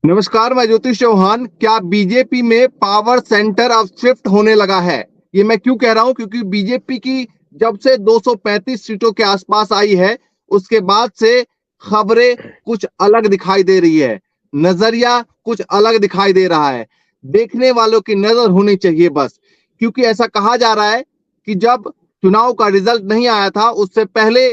नमस्कार, मैं ज्योतिष चौहान। क्या बीजेपी में पावर सेंटर अब शिफ्ट होने लगा है? ये मैं क्यों कह रहा हूं, क्योंकि बीजेपी की जब से 235 सीटों के आसपास आई है, उसके बाद से खबरें कुछ अलग दिखाई दे रही है, नजरिया कुछ अलग दिखाई दे रहा है। देखने वालों की नजर होनी चाहिए बस, क्योंकि ऐसा कहा जा रहा है कि जब चुनाव का रिजल्ट नहीं आया था, उससे पहले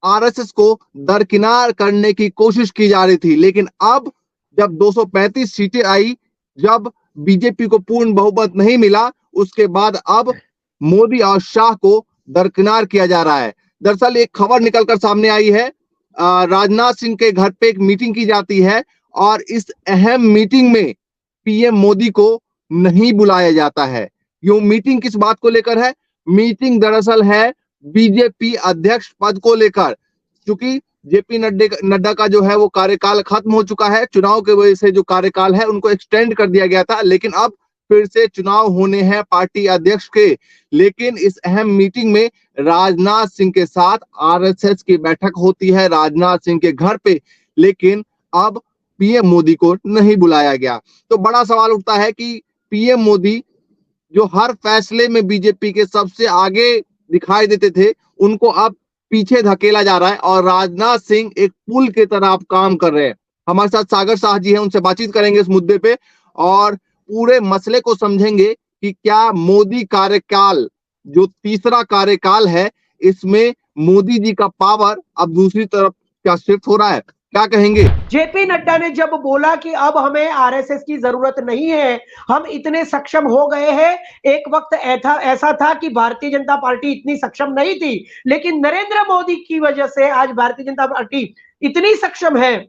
आरएसएस को दरकिनार करने की कोशिश की जा रही थी, लेकिन अब जब 235 सीटें आई, जब बीजेपी को पूर्ण बहुमत नहीं मिला, उसके बाद अब मोदी और शाह को दरकिनार किया जा रहा है। दरअसल एक खबर निकलकर सामने आई है, राजनाथ सिंह के घर पे एक मीटिंग की जाती है और इस अहम मीटिंग में पीएम मोदी को नहीं बुलाया जाता है। यो मीटिंग किस बात को लेकर है? मीटिंग दरअसल है बीजेपी अध्यक्ष पद को लेकर, क्योंकि जेपी नड्डा का जो है वो कार्यकाल खत्म हो चुका है। चुनाव की वजह से जो कार्यकाल है उनको एक्सटेंड कर दिया गया था, लेकिन अब फिर से चुनाव होने हैं पार्टी अध्यक्ष के। लेकिन इस अहम मीटिंग में राजनाथ सिंह के साथ आरएसएस की बैठक होती है राजनाथ सिंह के घर पे, लेकिन अब पीएम मोदी को नहीं बुलाया गया। तो बड़ा सवाल उठता है कि पीएम मोदी जो हर फैसले में बीजेपी के सबसे आगे दिखाई देते थे, उनको अब पीछे धकेला जा रहा है और राजनाथ सिंह एक पुल की तरह अब काम कर रहे हैं। हमारे साथ सागर शाह जी हैं, उनसे बातचीत करेंगे इस मुद्दे पे और पूरे मसले को समझेंगे कि क्या मोदी कार्यकाल, जो तीसरा कार्यकाल है, इसमें मोदी जी का पावर अब दूसरी तरफ क्या शिफ्ट हो रहा है? क्या कहेंगे? जेपी नड्डा ने जब बोला कि अब हमें आरएसएस की जरूरत नहीं है, हम इतने सक्षम हो गए हैं। एक वक्त ऐसा था कि भारतीय जनता पार्टी इतनी सक्षम नहीं थी, लेकिन नरेंद्र मोदी की वजह से आज भारतीय जनता पार्टी इतनी सक्षम है।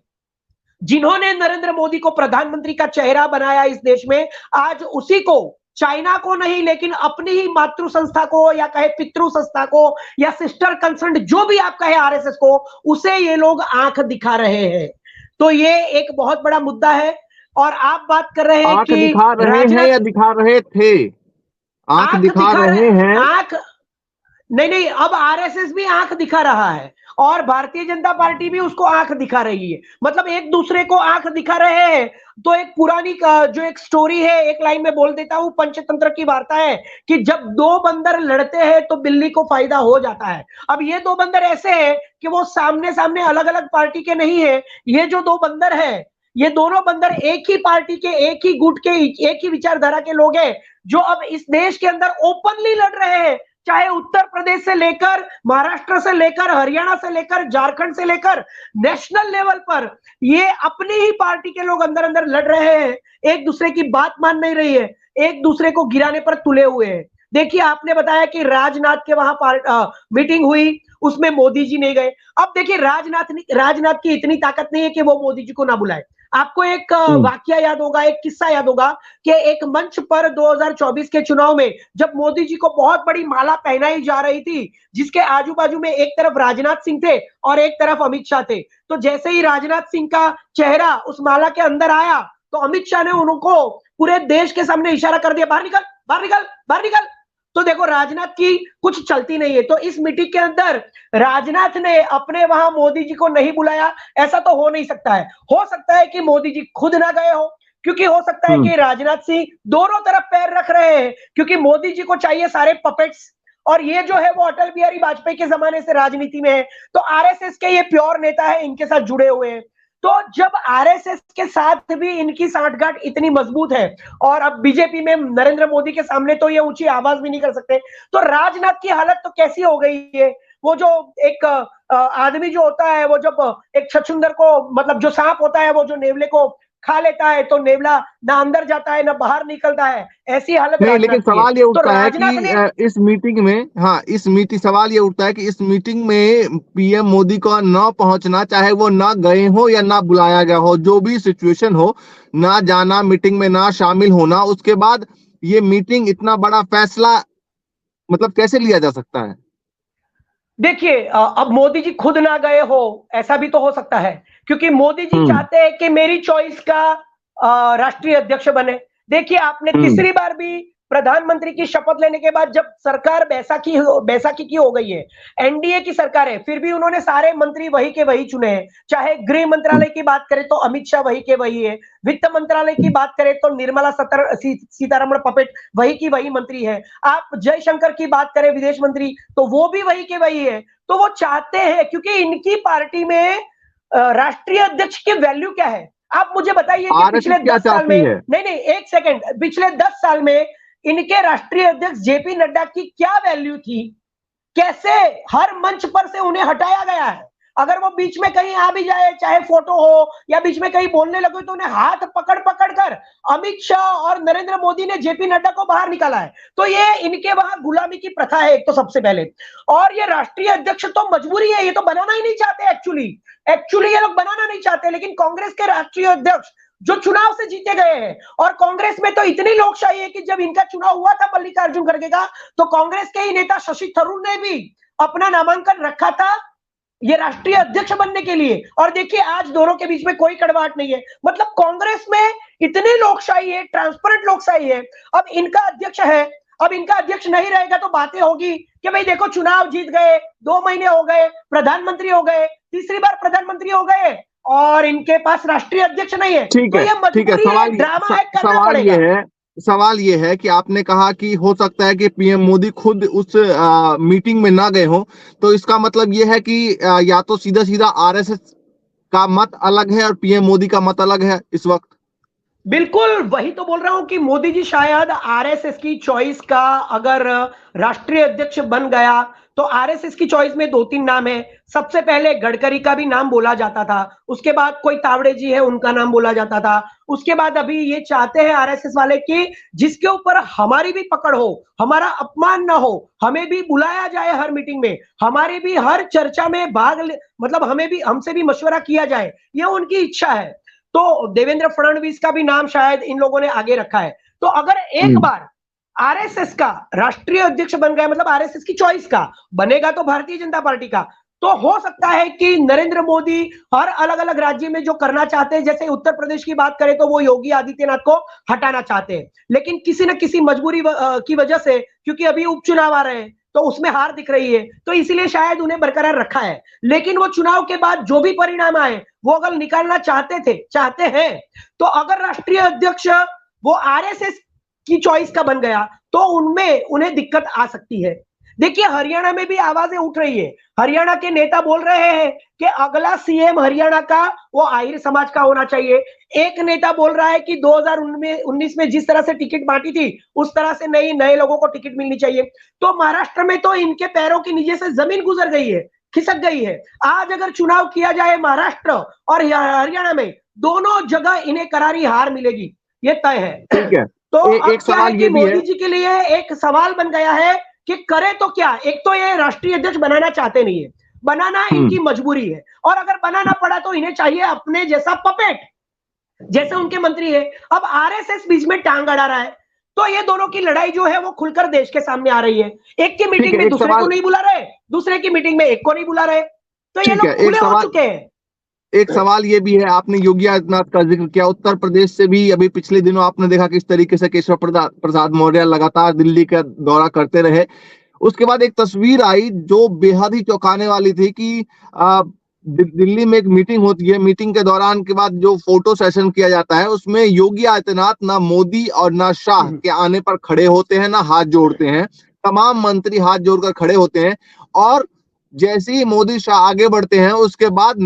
जिन्होंने नरेंद्र मोदी को प्रधानमंत्री का चेहरा बनाया इस देश में, आज उसी को, चाइना को नहीं लेकिन अपनी ही मातृ संस्था को या कहे पितृ संस्था को या सिस्टर कंसर्न जो भी आप कहे आरएसएस को, उसे ये लोग आंख दिखा रहे हैं। तो ये एक बहुत बड़ा मुद्दा है। और आप बात कर रहे हैं आंख कि दिखा रहे हैं या दिखा रहे थे? आंख दिखा रहे हैं। आंख नहीं नहीं, अब आरएसएस भी आंख दिखा रहा है और भारतीय जनता पार्टी भी उसको आंख दिखा रही है। मतलब एक दूसरे को आंख दिखा रहे हैं। तो एक पुरानी जो एक स्टोरी है, एक लाइन में बोल देता हूं, पंचतंत्र की वार्ता है कि जब दो बंदर लड़ते हैं तो बिल्ली को फायदा हो जाता है। अब ये दो बंदर ऐसे हैं कि वो सामने सामने अलग अलग पार्टी के नहीं है। ये जो दो बंदर है, ये दोनों बंदर एक ही पार्टी के, एक ही गुट के, एक ही विचारधारा के लोग हैं, जो अब इस देश के अंदर ओपनली लड़ रहे हैं। चाहे उत्तर प्रदेश से लेकर, महाराष्ट्र से लेकर, हरियाणा से लेकर, झारखंड से लेकर नेशनल लेवल पर ये अपनी ही पार्टी के लोग अंदर अंदर लड़ रहे हैं। एक दूसरे की बात मान नहीं रही है, एक दूसरे को गिराने पर तुले हुए हैं। देखिए, आपने बताया कि राजनाथ के वहां मीटिंग हुई, उसमें मोदी जी नहीं गए। अब देखिए, राजनाथ की इतनी ताकत नहीं है कि वो मोदी जी को ना बुलाए। आपको एक वाकया याद होगा, एक किस्सा याद होगा कि एक मंच पर 2024 के चुनाव में जब मोदी जी को बहुत बड़ी माला पहनाई जा रही थी, जिसके आजू बाजू में एक तरफ राजनाथ सिंह थे और एक तरफ अमित शाह थे, तो जैसे ही राजनाथ सिंह का चेहरा उस माला के अंदर आया तो अमित शाह ने उनको पूरे देश के सामने इशारा कर दिया, बाहर निकल, बाहर निकल, बाहर निकल। तो देखो, राजनाथ की कुछ चलती नहीं है। तो इस मीटिंग के अंदर राजनाथ ने अपने वहां मोदी जी को नहीं बुलाया, ऐसा तो हो नहीं सकता है। हो सकता है कि मोदी जी खुद ना गए हो, क्योंकि हो सकता है कि राजनाथ सिंह दोनों तरफ पैर रख रहे हैं, क्योंकि मोदी जी को चाहिए सारे पपेट्स, और ये जो है वो अटल बिहारी वाजपेयी के जमाने से राजनीति में है। तो आरएसएस के ये प्योर नेता है, इनके साथ जुड़े हुए हैं। तो जब आरएसएस के साथ भी इनकी सांठगांठ इतनी मजबूत है और अब बीजेपी में नरेंद्र मोदी के सामने तो ये ऊंची आवाज भी नहीं कर सकते, तो राजनाथ की हालत तो कैसी हो गई है। वो जो एक आदमी जो होता है, वो जब एक छछूंदर को, मतलब जो सांप होता है, वो जो नेवले को खा लेता है तो नेवला ना अंदर जाता है ना बाहर निकलता है, ऐसी हालत नहीं, लेकिन सवाल ये उठता है कि इस मीटिंग में, सवाल ये उठता है कि इस मीटिंग में पीएम मोदी को न पहुंचना, चाहे वो ना गए हो या ना बुलाया गया हो, जो भी सिचुएशन हो, ना जाना, मीटिंग में ना शामिल होना, उसके बाद ये मीटिंग इतना बड़ा फैसला मतलब कैसे लिया जा सकता है? देखिए, अब मोदी जी खुद ना गए हो, ऐसा भी तो हो सकता है, क्योंकि मोदी जी चाहते हैं कि मेरी चॉइस का राष्ट्रीय अध्यक्ष बने। देखिए, आपने तीसरी बार भी प्रधानमंत्री की शपथ लेने के बाद जब सरकार बैसाखी की हो गई है, एनडीए की सरकार है, फिर भी उन्होंने सारे मंत्री वही के वही चुने हैं। चाहे गृह मंत्रालय की बात करें तो अमित शाह वही के वही है, वित्त मंत्रालय की बात करें तो निर्मला सीतारमण पपेट वही की वही मंत्री है, आप जयशंकर की बात करें विदेश मंत्री तो वो भी वही के वही है। तो वो चाहते हैं, क्योंकि इनकी पार्टी में राष्ट्रीय अध्यक्ष की वैल्यू क्या है, आप मुझे बताइए कि पिछले 10 साल में, नहीं एक सेकंड, पिछले 10 साल में इनके राष्ट्रीय अध्यक्ष जेपी नड्डा की क्या वैल्यू थी, कैसे हर मंच पर से उन्हें हटाया गया है। अगर वो बीच में कहीं आ भी जाए, चाहे फोटो हो या बीच में कहीं बोलने लगे, तो उन्हें हाथ पकड़ पकड़ कर अमित शाह और नरेंद्र मोदी ने जेपी नड्डा को बाहर निकाला है। तो ये इनके वहां गुलामी की प्रथा है एक तो सबसे पहले, और ये राष्ट्रीय अध्यक्ष तो मजबूरी है, ये तो बनाना ही नहीं चाहते एक्चुअली ये लोग बनाना नहीं चाहते। लेकिन कांग्रेस के राष्ट्रीय अध्यक्ष जो चुनाव से जीते गए हैं, और कांग्रेस में तो इतनी लोकशाही है कि जब इनका चुनाव हुआ था मल्लिकार्जुन खड़गे का, तो कांग्रेस के ही नेता शशि थरूर ने भी अपना नामांकन रखा था ये राष्ट्रीय अध्यक्ष बनने के लिए। और देखिए आज दोनों के बीच में कोई कड़वाहट नहीं है, मतलब कांग्रेस में इतनी लोकशाही है, ट्रांसपेरेंट लोकशाही है। अब इनका अध्यक्ष है, अब इनका अध्यक्ष नहीं रहेगा तो बातें होगी कि भाई देखो चुनाव जीत गए, 2 महीने हो गए, प्रधानमंत्री हो गए, तीसरी बार प्रधानमंत्री हो गए, और इनके पास राष्ट्रीय अध्यक्ष नहीं है। ठीक है, ठीक है। सवाल ये है कि आपने कहा कि हो सकता है कि पीएम मोदी खुद उस मीटिंग में ना गए हो, तो इसका मतलब ये है कि या तो सीधा सीधा आरएसएस का मत अलग है और पीएम मोदी का मत अलग है इस वक्त। बिल्कुल वही तो बोल रहा हूं कि मोदी जी शायद आरएसएस की चॉइस का, अगर राष्ट्रीय अध्यक्ष बन गया तो आरएसएस की चॉइस में 2-3 नाम है। सबसे पहले गडकरी का भी नाम बोला जाता था, उसके बाद कोई तावड़े जी है उनका नाम बोला जाता था, उसके बाद अभी ये चाहते हैं आरएसएस वाले कि जिसके ऊपर हमारी भी पकड़ हो, हमारा अपमान ना हो, हमें भी बुलाया जाए हर मीटिंग में, हमारी भी हर चर्चा में मतलब हमसे भी मशवरा किया जाए, ये उनकी इच्छा है। तो देवेंद्र फडणवीस का भी नाम शायद इन लोगों ने आगे रखा है। तो अगर एक बार आरएसएस का राष्ट्रीय अध्यक्ष बन गया, मतलब आरएसएस की चॉइस का बनेगा तो भारतीय जनता पार्टी का, तो हो सकता है कि नरेंद्र मोदी हर अलग अलग राज्य में जो करना चाहते हैं, जैसे उत्तर प्रदेश की बात करें तो वो योगी आदित्यनाथ को हटाना चाहते हैं, लेकिन किसी न किसी मजबूरी की वजह से, क्योंकि अभी उपचुनाव आ रहे हैं तो उसमें हार दिख रही है, तो इसीलिए शायद उन्हें बरकरार रखा है। लेकिन वो चुनाव के बाद जो भी परिणाम आए वो अगर निकालना चाहते हैं, तो अगर राष्ट्रीय अध्यक्ष वो आरएसएस की चॉइस का बन गया तो उन्हें दिक्कत आ सकती है। देखिए हरियाणा में भी आवाजें उठ रही है, हरियाणा के नेता बोल रहे हैं कि अगला सीएम हरियाणा का वो आहिर समाज का होना चाहिए। एक नेता बोल रहा है कि 2019 में जिस तरह से टिकट बांटी थी उस तरह से नहीं, नए लोगों को टिकट मिलनी चाहिए। तो महाराष्ट्र में तो इनके पैरों के नीचे से जमीन गुजर गई है, खिसक गई है। आज अगर चुनाव किया जाए महाराष्ट्र और हरियाणा में, दोनों जगह इन्हें करारी हार मिलेगी, ये तय है। ठीक है, तो एक सवाल ये मोदी जी के लिए एक सवाल बन गया है कि करे तो क्या। एक तो ये राष्ट्रीय अध्यक्ष बनाना चाहते नहीं है, बनाना इनकी मजबूरी है, और अगर बनाना पड़ा तो इन्हें चाहिए अपने जैसा पपेट, जैसे उनके मंत्री है। अब आरएसएस बीच में टांग अड़ा रहा है, तो ये दोनों की लड़ाई जो है वो खुलकर देश के सामने आ रही है। एक की मीटिंग में दूसरे को नहीं बुला रहे, दूसरे की मीटिंग में एक को नहीं बुला रहे, तो ये लोग खुले हो चुके हैं। एक सवाल ये भी है, आपने योगी आदित्यनाथ का जिक्र किया, उत्तर प्रदेश से भी अभी पिछले दिनों आपने देखा किस तरीके से केशव प्रसाद मौर्य लगातार दिल्ली का दौरा करते रहे। उसके बाद एक तस्वीर आई जो बेहद ही चौंकाने वाली थी कि दिल्ली में एक मीटिंग होती है, मीटिंग के दौरान के बाद जो फोटो सेशन किया जाता है उसमें योगी आदित्यनाथ ना मोदी और ना शाह के आने पर खड़े होते हैं, ना हाथ जोड़ते हैं, तमाम मंत्री हाथ जोड़कर खड़े होते हैं, और जैसे ही मोदी शाह आगे बढ़ते हैं उसके बाद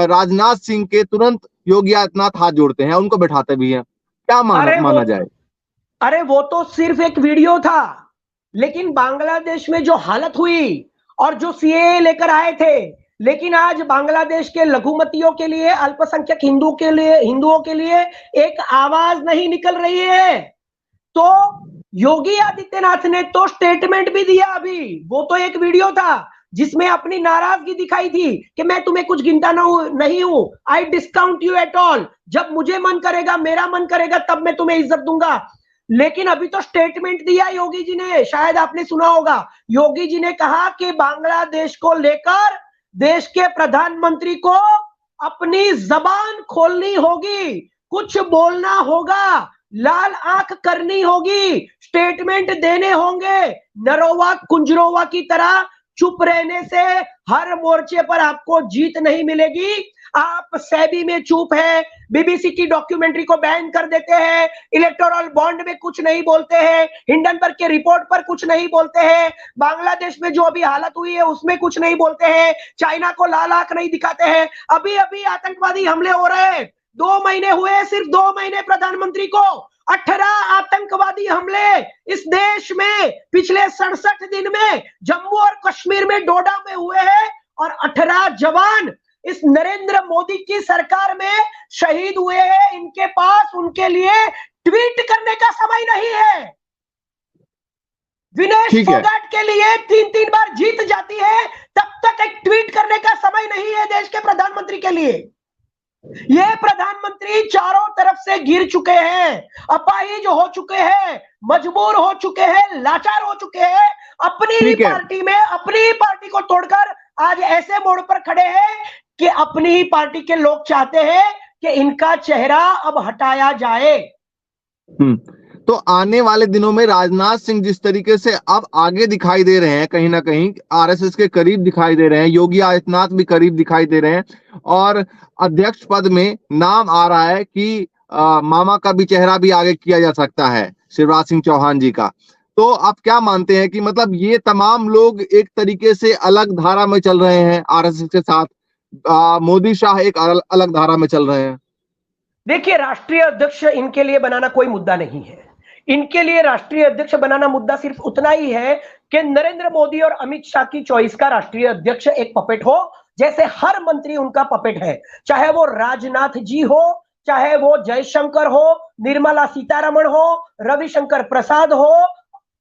राजनाथ सिंह के तुरंत योगी आदित्यनाथ हाथ जोड़ते हैं, उनको बैठाते भी हैं। क्या माना जाए? अरे वो तो सिर्फ एक वीडियो था, लेकिन बांग्लादेश में जो हालत हुई और जो सीएए लेकर आए थे, लेकिन आज बांग्लादेश के लघुमतियों के लिए, अल्पसंख्यक हिंदुओं के लिए एक आवाज नहीं निकल रही है। तो योगी आदित्यनाथ ने तो स्टेटमेंट भी दिया, अभी वो तो एक वीडियो था जिसमें अपनी नाराजगी दिखाई थी कि मैं तुम्हें कुछ गिनता नहीं हूं, आई डिस्काउंट यू एट ऑल, जब मुझे मन करेगा, मेरा मन करेगा तब मैं तुम्हें इज्जत दूंगा। लेकिन अभी तो स्टेटमेंट दिया योगी जी ने, शायद आपने सुना होगा, योगी जी ने कहा कि बांग्लादेश को लेकर देश के प्रधानमंत्री को अपनी जबान खोलनी होगी, कुछ बोलना होगा, लाल आंख करनी होगी, स्टेटमेंट देने होंगे। नरोवा कुंजरोवा की तरह चुप रहने से हर मोर्चे पर आपको जीत नहीं मिलेगी। आप सेबी में चुप है, बीबीसी की डॉक्यूमेंट्री को बैन कर देते हैं, इलेक्टोरल बॉन्ड में कुछ नहीं बोलते हैं, हिंडनबर्ग के रिपोर्ट पर कुछ नहीं बोलते हैं, बांग्लादेश में जो अभी हालत हुई है उसमें कुछ नहीं बोलते हैं, चाइना को लाल आंख नहीं दिखाते हैं। अभी अभी आतंकवादी हमले हो रहे हैं, 2 महीने हुए, सिर्फ 2 महीने प्रधानमंत्री को 18 आतंकवादी हमले इस देश में पिछले 67 दिन में जम्मू और कश्मीर में डोडा में हुए हैं, और 18 जवान इस नरेंद्र मोदी की सरकार में शहीद हुए हैं। इनके पास उनके लिए ट्वीट करने का समय नहीं है। विनेश फोगाट के लिए 3-3 बार जीत जाती है, तब तक एक ट्वीट करने का समय नहीं है देश के प्रधानमंत्री के लिए। ये प्रधानमंत्री चारों तरफ से गिर चुके हैं, अपाहिज हो चुके हैं, मजबूर हो चुके हैं, लाचार हो चुके हैं, अपनी ही पार्टी में अपनी ही पार्टी को तोड़कर आज ऐसे मोड़ पर खड़े हैं कि अपनी ही पार्टी के लोग चाहते हैं कि इनका चेहरा अब हटाया जाए। तो आने वाले दिनों में राजनाथ सिंह जिस तरीके से अब आगे दिखाई दे रहे हैं, कहीं ना कहीं आरएसएस के करीब दिखाई दे रहे हैं, योगी आदित्यनाथ भी करीब दिखाई दे रहे हैं, और अध्यक्ष पद में नाम आ रहा है कि मामा का भी चेहरा भी आगे किया जा सकता है, शिवराज सिंह चौहान जी का। तो आप क्या मानते हैं कि मतलब ये तमाम लोग एक तरीके से अलग धारा में चल रहे हैं आरएसएस के साथ, मोदी शाह एक अलग धारा में चल रहे हैं? देखिए, राष्ट्रीय अध्यक्ष इनके लिए बनाना कोई मुद्दा नहीं है। इनके लिए राष्ट्रीय अध्यक्ष बनाना मुद्दा सिर्फ उतना ही है कि नरेंद्र मोदी और अमित शाह की चॉइस का राष्ट्रीय अध्यक्ष एक पपेट हो, जैसे हर मंत्री उनका पपेट है, चाहे वो राजनाथ जी हो, चाहे वो जयशंकर हो, निर्मला सीतारमण हो, रविशंकर प्रसाद हो,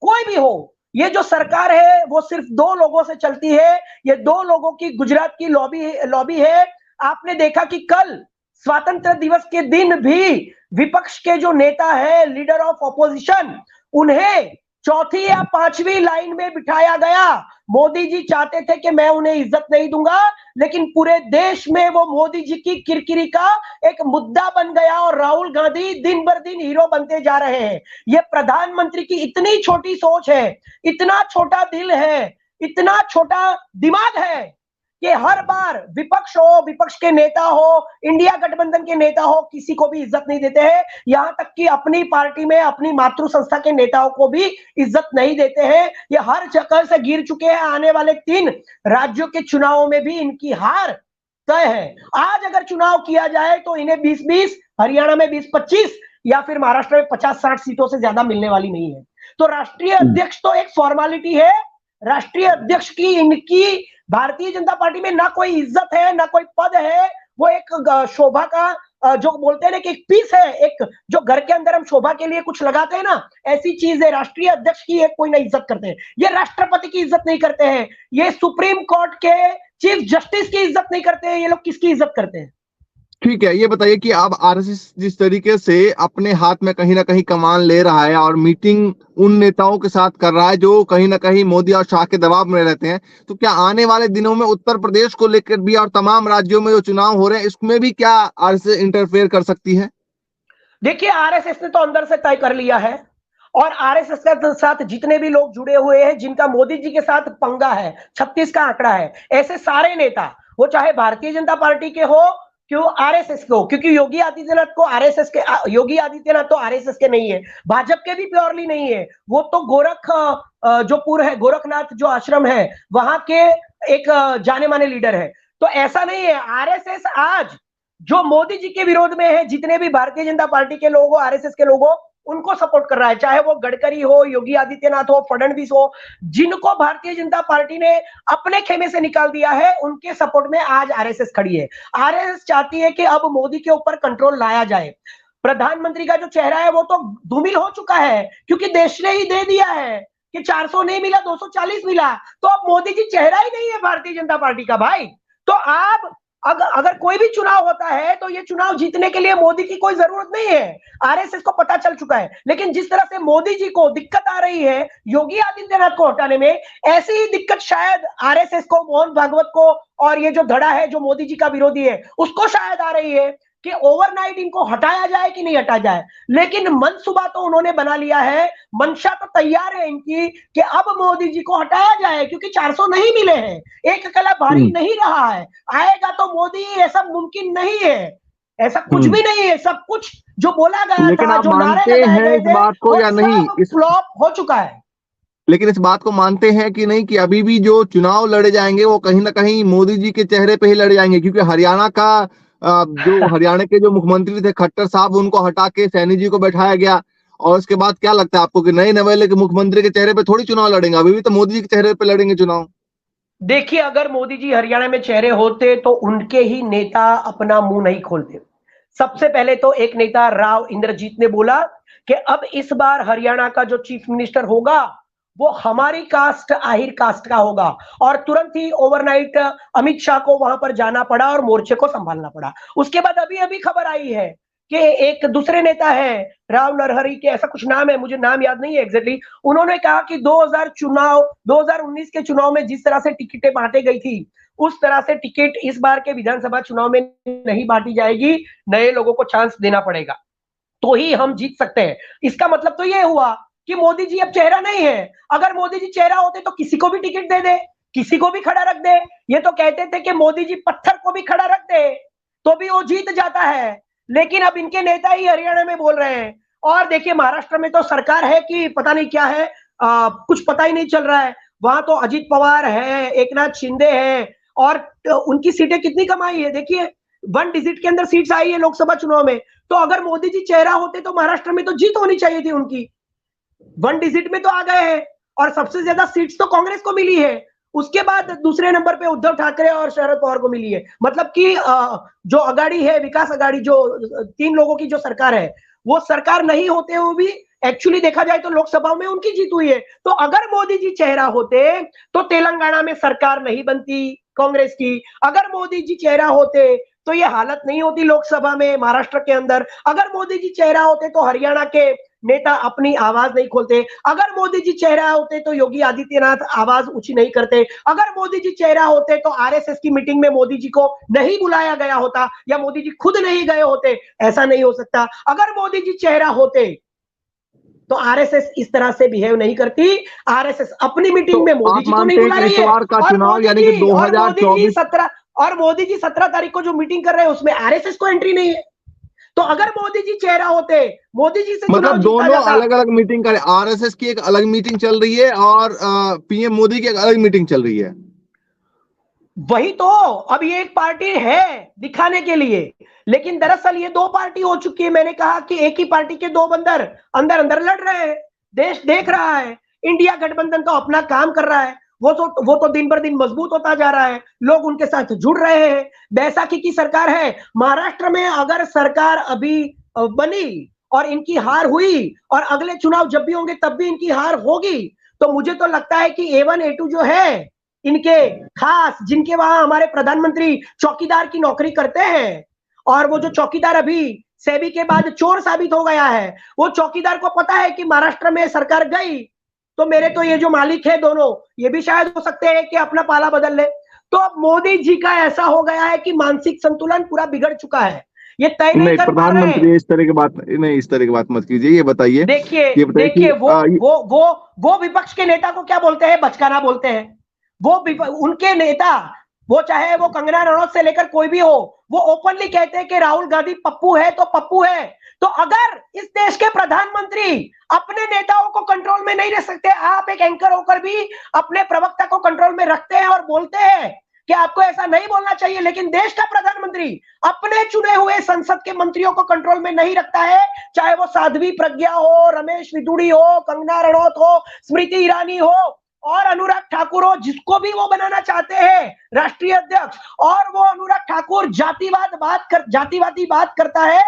कोई भी हो। ये जो सरकार है वो सिर्फ 2 लोगों से चलती है। ये 2 लोगों की गुजरात की लॉबी है। आपने देखा कि कल स्वतंत्र दिवस के दिन भी विपक्ष के जो नेता है, लीडर ऑफ ऑपोजिशन, उन्हें चौथी या 5वीं लाइन में बिठाया गया। मोदी जी चाहते थे कि मैं उन्हें इज्जत नहीं दूंगा, लेकिन पूरे देश में वो मोदी जी की किरकिरी का एक मुद्दा बन गया, और राहुल गांधी दिन बर दिन हीरो बनते जा रहे हैं। ये प्रधानमंत्री की इतनी छोटी सोच है, इतना छोटा दिल है, इतना छोटा दिमाग है कि हर बार विपक्ष हो, विपक्ष के नेता हो, इंडिया गठबंधन के नेता हो, किसी को भी इज्जत नहीं देते हैं। यहां तक कि अपनी पार्टी में अपनी मातृ संस्था के नेताओं को भी इज्जत नहीं देते हैं। ये हर जगह से गिर चुके हैं। आने वाले 3 राज्यों के चुनावों में भी इनकी हार तय है। आज अगर चुनाव किया जाए तो इन्हें 20-20, हरियाणा में 20-25, या फिर महाराष्ट्र में 50-60 सीटों से ज्यादा मिलने वाली नहीं है। तो राष्ट्रीय अध्यक्ष तो एक फॉर्मेलिटी है। राष्ट्रीय अध्यक्ष की इनकी भारतीय जनता पार्टी में ना कोई इज्जत है, ना कोई पद है। वो एक शोभा का जो बोलते हैं ना कि एक पीस है, एक जो घर के अंदर हम शोभा के लिए कुछ लगाते हैं ना, ऐसी चीज है। राष्ट्रीय अध्यक्ष की एक कोई ना इज्जत करते हैं, ये राष्ट्रपति की इज्जत नहीं करते हैं, ये सुप्रीम कोर्ट के चीफ जस्टिस की इज्जत नहीं करते हैं। ये लोग किसकी इज्जत करते हैं? ठीक है, ये बताइए कि अब आरएसएस जिस तरीके से अपने हाथ में कहीं ना कहीं कमान ले रहा है और मीटिंग उन नेताओं के साथ कर रहा है जो कहीं ना कहीं मोदी और शाह के दबाव में रहते हैं, तो क्या आने वाले दिनों में उत्तर प्रदेश को लेकर भी और तमाम राज्यों में जो चुनाव हो रहे हैं इसमें भी क्या आरएसएस इंटरफेयर कर सकती है? देखिए, आरएसएस ने तो अंदर से तय कर लिया है, और आरएसएस के साथ जितने भी लोग जुड़े हुए हैं, जिनका मोदी जी के साथ पंगा है, 36 का आंकड़ा है, ऐसे सारे नेता, वो चाहे भारतीय जनता पार्टी के हो, क्यों आरएसएस को, क्योंकि योगी आदित्यनाथ को आरएसएस के, योगी आदित्यनाथ तो आरएसएस के नहीं है, भाजपा के भी प्योरली नहीं है। वो तो जो पूर्व है, गोरखनाथ जो आश्रम है, वहां के एक जाने माने लीडर है। तो ऐसा नहीं है। आरएसएस आज जो मोदी जी के विरोध में है, जितने भी भारतीय जनता पार्टी के लोग हो, आरएसएस के लोग हो, उनको सपोर्ट कर रहा है, चाहे वो गडकरी हो, योगी आदित्यनाथ हो, फडणवीस हो, जिनको भारतीय जनता पार्टी ने अपने खेमे से निकाल दिया है, उनके सपोर्ट में आज आरएसएस खड़ी है। आरएसएस चाहती है कि अब मोदी के ऊपर कंट्रोल लाया जाए। प्रधानमंत्री का जो चेहरा है वो तो धूमिल हो चुका है, क्योंकि देश ने ही दे दिया है कि 400 नहीं मिला, 240 मिला, तो अब मोदी जी चेहरा ही नहीं है भारतीय जनता पार्टी का भाई। तो आप अगर कोई भी चुनाव होता है तो ये चुनाव जीतने के लिए मोदी की कोई जरूरत नहीं है, आरएसएस को पता चल चुका है। लेकिन जिस तरह से मोदी जी को दिक्कत आ रही है योगी आदित्यनाथ को हटाने में, ऐसी ही दिक्कत शायद आरएसएस को, मोहन भागवत को, और ये जो धड़ा है जो मोदी जी का विरोधी है, उसको शायद आ रही है। कि ओवरनाइट इनको हटाया जाए कि नहीं हटाया जाए, लेकिन मनसूबा तो उन्होंने बना लिया है, मंशा तो तैयार है इनकी कि अब मोदी जी को हटाया जाए, क्योंकि 400 नहीं मिले हैं, एक अकेला भारी नहीं रहा है, आएगा तो मोदी, ऐसा मुमकिन नहीं है, ऐसा कुछ भी नहीं है, सब कुछ जो बोला गया लेकिन था, आप जो नारे मानते लगाए हैं गए इस थे, बात को वो या नहीं, सब फ्लॉप हो चुका है। लेकिन इस बात को मानते हैं कि नहीं कि अभी भी जो चुनाव लड़े जाएंगे वो कहीं ना कहीं मोदी जी के चेहरे पे ही लड़े जाएंगे, क्योंकि हरियाणा का जो हरियाणा के जो मुख्यमंत्री थे खट्टर साहब, उनको हटा के सैनी जी को बैठाया गया। और उसके बाद क्या लगता है आपको कि नए नवेले के मुख्यमंत्री के चेहरे पे थोड़ी चुनाव लड़ेंगे, अभी भी तो मोदी जी के चेहरे पे लड़ेंगे चुनाव। देखिए, अगर मोदी जी हरियाणा में चेहरे होते तो उनके ही नेता अपना मुंह नहीं खोलते। सबसे पहले तो एक नेता राव इंद्रजीत ने बोला कि अब इस बार हरियाणा का जो चीफ मिनिस्टर होगा वो हमारी कास्ट, आहिर कास्ट का होगा, और तुरंत ही ओवरनाइट अमित शाह को वहां पर जाना पड़ा और मोर्चे को संभालना पड़ा। उसके बाद अभी अभी खबर आई है कि एक दूसरे नेता है, राव नरहरि के ऐसा कुछ नाम है, मुझे नाम याद नहीं है एग्जैक्टली, उन्होंने कहा कि 2019 के चुनाव में जिस तरह से टिकटें बांटी गई थी, उस तरह से टिकट इस बार के विधानसभा चुनाव में नहीं बांटी जाएगी, नए लोगों को चांस देना पड़ेगा, तो ही हम जीत सकते हैं। इसका मतलब तो ये हुआ कि मोदी जी अब चेहरा नहीं है। अगर मोदी जी चेहरा होते तो किसी को भी टिकट दे दे, किसी को भी खड़ा रख दे। ये तो कहते थे कि मोदी जी पत्थर को भी खड़ा रख दे तो भी वो जीत जाता है, लेकिन अब इनके नेता ही हरियाणा में बोल रहे हैं। और देखिए, महाराष्ट्र में तो सरकार है कि पता नहीं क्या है, कुछ पता ही नहीं चल रहा है। वहां तो अजित पवार है, एकनाथ शिंदे है, और उनकी सीटें कितनी कमाई है देखिए, 1 डिजिट के अंदर सीट्स आई है लोकसभा चुनाव में। तो अगर मोदी जी चेहरा होते तो महाराष्ट्र में तो जीत होनी चाहिए थी उनकी, 1 डिजिट में तो आ गए हैं, और सबसे ज्यादा सीट्स तो कांग्रेस को मिली है। उसके बाद दूसरे नंबर पे उद्धव ठाकरे और शरद पवार को मिली है। मतलब कि जो अगाड़ी है, विकास अगाड़ी, जो 3 लोगों की जो सरकार है, वो सरकार नहीं होते हुए भी एक्चुअली देखा जाए तो लोकसभा में उनकी जीत हुई है। तो अगर मोदी जी चेहरा होते तो तेलंगाना में सरकार नहीं बनती कांग्रेस की। अगर मोदी जी चेहरा होते तो ये हालत नहीं होती लोकसभा में, महाराष्ट्र के अंदर। अगर मोदी जी चेहरा होते तो हरियाणा के नेता अपनी आवाज नहीं खोलते। अगर मोदी जी चेहरा होते तो योगी आदित्यनाथ आवाज ऊंची नहीं करते। अगर मोदी जी चेहरा होते तो आरएसएस की मीटिंग में मोदी जी को नहीं बुलाया गया होता, या मोदी जी खुद नहीं गए होते। ऐसा नहीं हो सकता। अगर मोदी जी चेहरा होते तो आरएसएस इस तरह से बिहेव नहीं करती। आरएसएस अपनी मीटिंग तो में मोदी आप जी को नहीं मानते हैं बुला कि रही इस है, बार का और चुनाव मोदी यानी कि जी 2024 मोदी जी 17 तारीख को जो मीटिंग कर रहे हैं उसमें आरएसएस को एंट्री नहीं है। तो अगर मोदी जी चेहरा होते, मोदी जी से चुनाव मतलब जीता दोनों जाता। अलग अलग मीटिंग कर, आरएसएस की एक अलग मीटिंग चल रही है और पीएम मोदी की एक अलग मीटिंग चल रही है। वही तो, अब ये एक पार्टी है दिखाने के लिए, लेकिन दरअसल ये 2 पार्टी हो चुकी है। मैंने कहा कि एक ही पार्टी के 2 बंदर अंदर अंदर लड़ रहे हैं, देश देख रहा है। इंडिया गठबंधन तो अपना काम कर रहा है, वो तो दिन पर दिन मजबूत होता जा रहा है, लोग उनके साथ जुड़ रहे हैं। बैसाखी की सरकार है महाराष्ट्र में। अगर सरकार अभी बनी और इनकी हार हुई, और अगले चुनाव जब भी होंगे तब भी इनकी हार होगी, तो मुझे तो लगता है कि A1 A2 जो है इनके, खास जिनके वहां हमारे प्रधानमंत्री चौकीदार की नौकरी करते हैं, और वो जो चौकीदार अभी सेबी के बाद चोर साबित हो गया है, वो चौकीदार को पता है कि महाराष्ट्र में सरकार गई तो मेरे तो ये जो मालिक है दोनों, ये भी शायद हो सकते हैं कि अपना पाला बदल ले। तो अब मोदी जी का ऐसा हो गया है कि मानसिक संतुलन पूरा बिगड़ चुका है, ये तय नहीं नहीं, कर पा रहे हैं। प्रधानमंत्री इस तरह की बात नहीं, इस तरह की बात मत कीजिए। ये बताइए, देखिए ये बताइए देखिए, कि वो विपक्ष के नेता को क्या बोलते हैं, बचकाना बोलते हैं। उनके नेता, वो चाहे वो कंगना रनौत से लेकर कोई भी हो, वो ओपनली कहते हैं कि राहुल गांधी पप्पू है तो पप्पू है। तो अगर इस देश के प्रधानमंत्री अपने नेताओं को कंट्रोल में नहीं रख सकते, आप एक एंकर होकर भी अपने प्रवक्ता को कंट्रोल में रखते हैं और बोलते हैं कि आपको ऐसा नहीं बोलना चाहिए, लेकिन देश का प्रधानमंत्री अपने चुने हुए संसद के मंत्रियों को कंट्रोल में नहीं रखता है, चाहे वो साध्वी प्रज्ञा हो, रमेश विदुड़ी हो, कंगना रनौत हो, स्मृति ईरानी हो, और अनुराग ठाकुर हो, जिसको भी वो बनाना चाहते हैं राष्ट्रीय अध्यक्ष। और वो अनुराग ठाकुर जातिवादी बात करता है,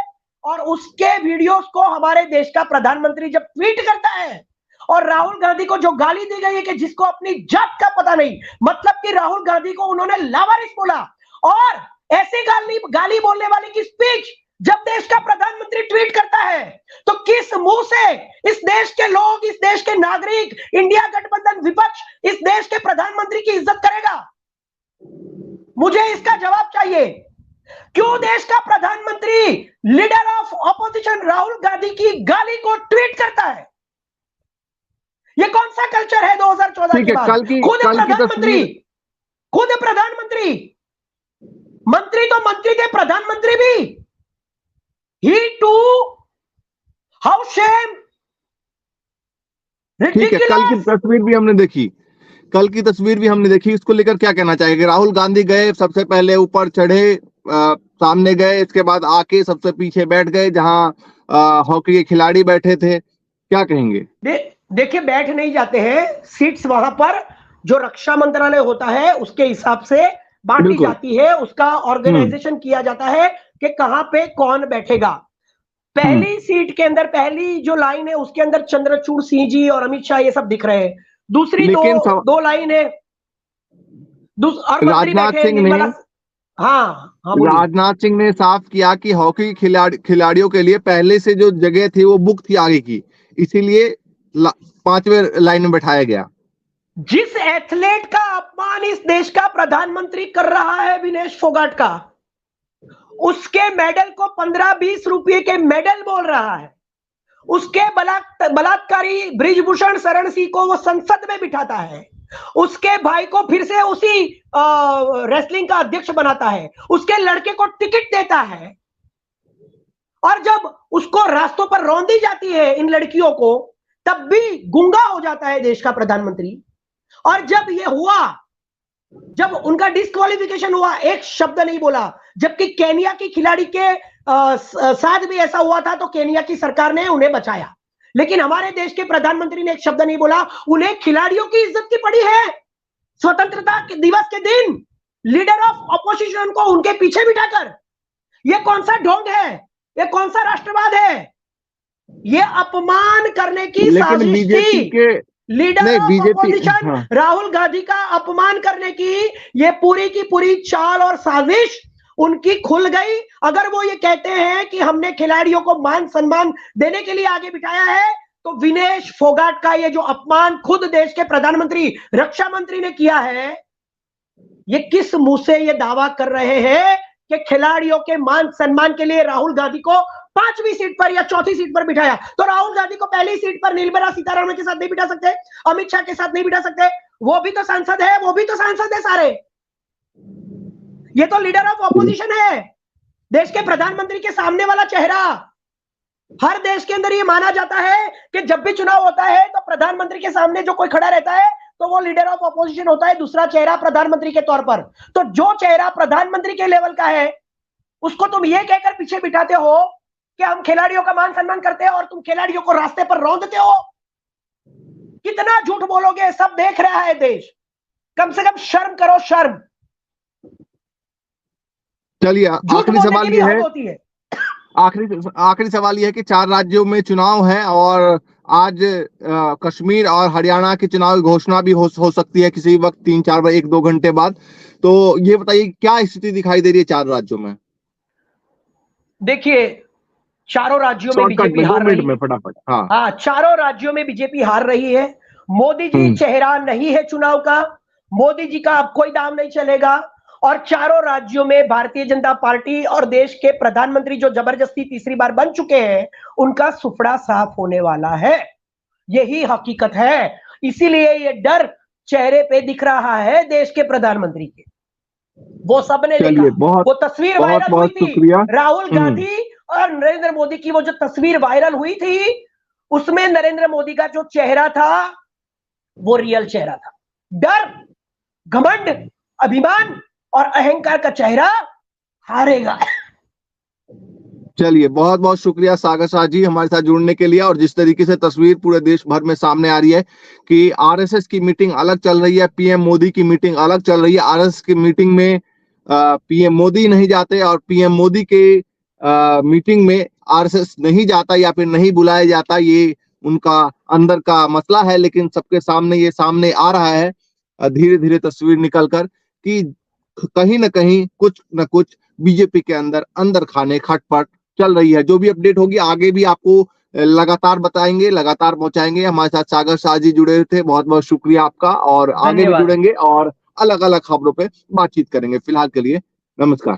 और उसके वीडियोस को हमारे देश का प्रधानमंत्री जब ट्वीट करता है, और राहुल गांधी को जो गाली दी गई है कि जिसको अपनी जात का पता नहीं, मतलब कि राहुल गांधी को उन्होंने लावारिस बोला, और ऐसी गाली बोलने वाले की स्पीच जब देश का प्रधानमंत्री ट्वीट करता है, तो किस मुंह से इस देश के लोग, इस देश के नागरिक, इंडिया गठबंधन विपक्ष इस देश के प्रधानमंत्री की इज्जत करेगा? मुझे इसका जवाब चाहिए। क्यों देश का प्रधानमंत्री leader of opposition Rahul Gandhi की गाली को ट्वीट करता है? ये कौन सा कल्चर है 2014 के बाद? खुद प्रधानमंत्री, मंत्री तो मंत्री थे, प्रधानमंत्री भी, ही टू, हाउ शेम। ठीक है, कल की तस्वीर भी हमने देखी, इसको लेकर क्या कहना चाहेंगे? राहुल गांधी गए, सबसे पहले ऊपर चढ़े, सामने गए, इसके बाद आके सबसे पीछे बैठ गए जहां हॉकी के खिलाड़ी बैठे थे, क्या कहेंगे? देखिए, बैठ नहीं जाते हैं, सीट्स वहां पर जो रक्षा मंत्रालय होता है उसके हिसाब से बांटी जाती है, उसका ऑर्गेनाइजेशन किया जाता है कि कहां पे कौन बैठेगा। पहली सीट के अंदर, पहली जो लाइन है उसके अंदर चंद्रचूड़ सिंह जी और अमित शाह ये सब दिख रहे हैं। दूसरी दो लाइन है, राजनाथ सिंह ने, राजनाथ सिंह ने साफ किया कि हॉकी खिलाड़ियों के लिए पहले से जो जगह थी वो बुक थी आगे की, इसीलिए 5वें लाइन में बैठाया गया। जिस एथलीट का अपमान इस देश का प्रधानमंत्री कर रहा है, विनेश फोगाट का, उसके मेडल को 15-20 रुपए के मेडल बोल रहा है, उसके बलात्कारी ब्रिजभूषण शरण सिंह को वो संसद में बिठाता है, उसके भाई को फिर से उसी रेसलिंग का अध्यक्ष बनाता है, उसके लड़के को टिकट देता है, और जब उसको रास्तों पर रौंदी जाती है इन लड़कियों को, तब भी गूंगा हो जाता है देश का प्रधानमंत्री। और जब ये हुआ, जब उनका डिस्क्वालिफिकेशन हुआ, एक शब्द नहीं बोला, जबकि केनिया की खिलाड़ी के साथ भी ऐसा हुआ था, तो केनिया की सरकार ने उन्हें बचाया, लेकिन हमारे देश के प्रधानमंत्री ने एक शब्द नहीं बोला। उन्हें खिलाड़ियों की इज्जत की पड़ी है। स्वतंत्रता दिवस के दिन लीडर ऑफ ऑपोजिशन को उनके पीछे बिठाकर, यह कौन सा ढोंग है? यह कौन सा राष्ट्रवाद है? यह अपमान करने की साजिश थी। Leader of opposition Rahul Gandhi का अपमान करने की ये पूरी की पूरी चाल और साजिश उनकी खुल गई। अगर वो ये कहते हैं कि हमने खिलाड़ियों को मान सम्मान देने के लिए आगे बिठाया है, तो विनेश फोगाट का ये जो अपमान खुद देश के प्रधानमंत्री, रक्षा मंत्री ने किया है, ये किस मुंह से ये दावा कर रहे हैं कि खिलाड़ियों के मान सम्मान के लिए राहुल गांधी को 5वीं सीट पर या 4थी सीट पर बिठाया? तो राहुल गांधी को पहली सीट पर निर्मला सीतारमण के साथ नहीं बिठा सकते, अमित शाह के साथ नहीं बिठा सकते? वो भी तो सांसद है, वो भी तो सांसद है सारे। ये तो लीडर ऑफ ऑपोजिशन है, देश के प्रधानमंत्री के सामने वाला चेहरा। हर देश के अंदर ये माना जाता है कि जब भी चुनाव होता है तो प्रधानमंत्री के सामने जो कोई खड़ा रहता है तो वो लीडर ऑफ ऑपोजिशन होता है, दूसरा चेहरा प्रधानमंत्री के तौर पर। तो जो चेहरा प्रधानमंत्री के लेवल का है उसको तुम ये कहकर पीछे बिठाते हो कि हम खिलाड़ियों का मान सम्मान करते हैं, और तुम खिलाड़ियों को रास्ते पर रौंदते हो। कितना झूठ बोलोगे? सब देख रहा है देश। कम से कम शर्म करो, शर्म। चलिए, आखिरी सवाल ये है, आखिरी सवाल यह है कि 4 राज्यों में चुनाव है और आज कश्मीर और हरियाणा के चुनाव की घोषणा भी हो सकती है किसी वक्त, 3-4 1-2 घंटे बाद। तो ये बताइए क्या स्थिति दिखाई दे रही है 4 राज्यों में? देखिए, चारों राज्यों में बीजेपी हार रही है। फटाफट। हाँ, चारों राज्यों में बीजेपी हार रही है। मोदी जी चेहरा नहीं है चुनाव का, मोदी जी का अब कोई दाम नहीं चलेगा। और चारों राज्यों में भारतीय जनता पार्टी और देश के प्रधानमंत्री जो जबरदस्ती तीसरी बार बन चुके हैं, उनका सुपड़ा साफ होने वाला है। यही हकीकत है। इसीलिए ये डर चेहरे पे दिख रहा है देश के प्रधानमंत्री के। वो सबने देखा, वो तस्वीर वायरल हुई थी, राहुल गांधी और नरेंद्र मोदी की वो जो तस्वीर वायरल हुई थी, उसमें नरेंद्र मोदी का जो चेहरा था वो रियल चेहरा था। डर, घमंड, अभिमान और अहंकार का चेहरा हारेगा। चलिए, बहुत बहुत शुक्रिया सागर शाह जी हमारे साथ जुड़ने के लिए। और जिस तरीके से तस्वीर पूरे देश भर में सामने आ रही है कि आरएसएस की मीटिंग अलग चल रही है, पीएम मोदी की मीटिंग अलग चल रही है। आरएसएस की मीटिंग में पीएम मोदी नहीं जाते और पीएम मोदी के मीटिंग में आरएसएस नहीं जाता या फिर नहीं बुलाया जाता, ये उनका अंदर का मसला है। लेकिन सबके सामने ये सामने आ रहा है धीरे धीरे तस्वीर निकलकर कि कहीं ना कहीं कुछ न कुछ बीजेपी के अंदर खाने खटपट चल रही है। जो भी अपडेट होगी आगे भी आपको लगातार बताएंगे, लगातार पहुंचाएंगे। हमारे साथ सागर शाह जी जुड़े थे, बहुत बहुत शुक्रिया आपका। और आगे भी जुड़ेंगे और अलग अलग खबरों पे बातचीत करेंगे। फिलहाल के लिए नमस्कार।